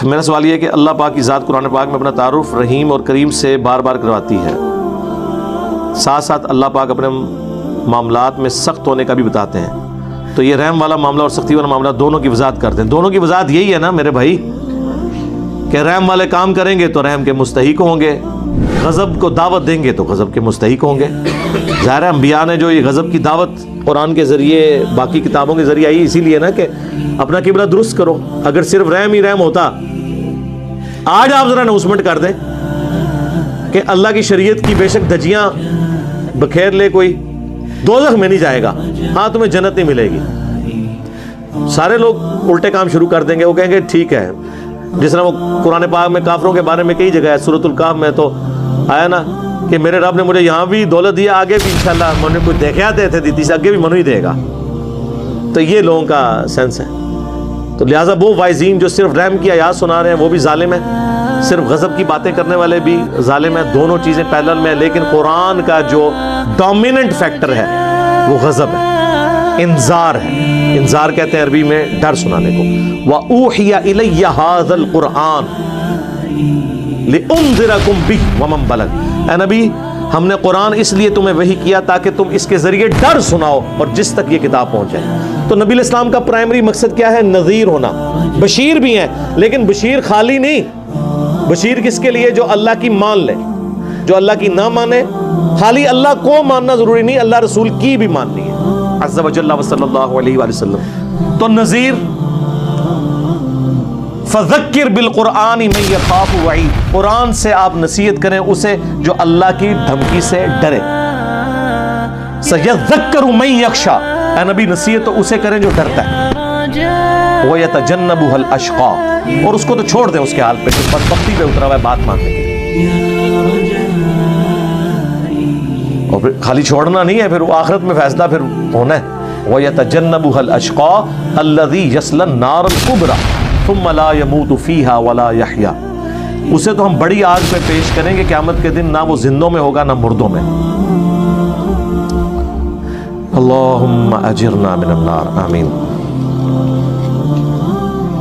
میرا سوال یہ ہے کہ اللہ پاک کی ذات قرآن پاک میں اپنا تعارف رحیم اور کریم سے بار بار کرواتی ہے، ساتھ ساتھ اللہ پاک اپنے معاملات میں سخت ہونے کا بھی بتاتے ہیں، تو یہ رحم والا معاملہ اور سختی والا معاملہ دونوں کی وضاحت کرتے ہیں۔ دونوں کی وضاحت یہی ہے نا میرے بھائی کہ رحم والے کام کریں گے تو رحم کے مستحق ہوں گے، غضب کو دعوت دیں گے تو غضب کے مستحق ہوں گے۔ ظاہر ہے انبیاء نے جو یہ غضب کی دعوت قرآن کے ذریعے باقی کتابوں کے ذریعے آئی، اسی لیے نا کہ اپنا قبلہ درست کرو۔ اگر صرف رحم ہی رحم ہوتا، آج آپ ذرا اناؤنسمنٹ کر دیں کہ اللہ کی شریعت کی بے شک دھجیاں بکھیر لے کوئی، دوزخ میں نہیں جائے گا، ہاں تمہیں جنت نہیں ملے گی، سارے لوگ الٹے کام شروع کر دیں گے۔ وہ کہیں گے ٹھیک ہے، جس طرح وہ قرآن پاک میں کافروں کے بارے میں کئی جگہ ہے، سورۃ الکہف میں تو آیا نا کہ میرے رب نے مجھے یہاں بھی دولت دیا، آگے بھی انشاءاللہ مجھے کوئی دیکھا دیتے تھے دیتی سے آگے بھی منو ہی دے گا۔ تو یہ لوگوں کا سینس ہے۔ تو لہٰذا وہ وائزین جو صرف رحم کی آیات سنا رہے ہیں وہ بھی ظالم ہیں، صرف غضب کی باتیں کرنے والے بھی ظالم ہیں، دونوں چیزیں پیرلل میں ہیں۔ لیکن قرآن کا جو ڈومیننٹ فیکٹر ہے وہ غضب ہے، انذار ہے۔ انذار کہتے ہیں عربی میں ڈر سنانے کو۔ وَأُوحِيَ إِلَيَّ هَذَا الْقُرْآنِ لِأُنذِرَكُمْ بِهِ وَمَنْ بَلَغَ۔ اے نبی، ہم نے قرآن اس لیے تمہیں وحی کیا تاکہ تم اس کے ذریعے ڈر سناؤ اور جس تک یہ کتاب پہنچے۔ تو نبی علیہ السلام کا پرائمری مقصد کیا ہے؟ نذیر ہونا۔ بشیر بھی ہیں لیکن بشیر خالی نہیں، بشیر کس کے لیے؟ جو اللہ کی مان لے، جو اللہ کی نہ مانے۔ خالی اللہ کو ماننا ضروری نہیں، اللہ رسول کی بھی ماننی ہے عز و جل صلی اللہ علیہ وآلہ وسلم۔ تو نذیر، فذکر بالقرآن من یخاف وعید، قرآن سے آپ نصیحت کریں اسے جو اللہ کی دھمکی سے ڈرے۔ سیذکر من یخشی، اے نبی نصیحت تو اسے کریں جو ڈرتا ہے۔ ویتجنبها الاشقی، اور اس کو تو چھوڑ دیں اس کے حال پہ جو بدبختی پہ اترا ہوا ہے بات ماننے کے لیے۔ اور پھر خالی چھوڑنا نہیں ہے، پھر وہ آخرت میں فیصلہ پھر ہونا ہے۔ وَيَتَجَنَّبُهَا الْأَشْقَى الَّذِي يَصْلَى النَّارَ الْكُبْرَى ثُمَّ لَا يَمُوتُ فِيهَا وَلَا يَحْيَا، اسے تو ہم بڑی آگ پہ پیش کریں گے قیامت کے دن، نہ وہ زندوں میں ہوگا نہ مردوں میں۔ اللہم اجرنا من النار، آمین۔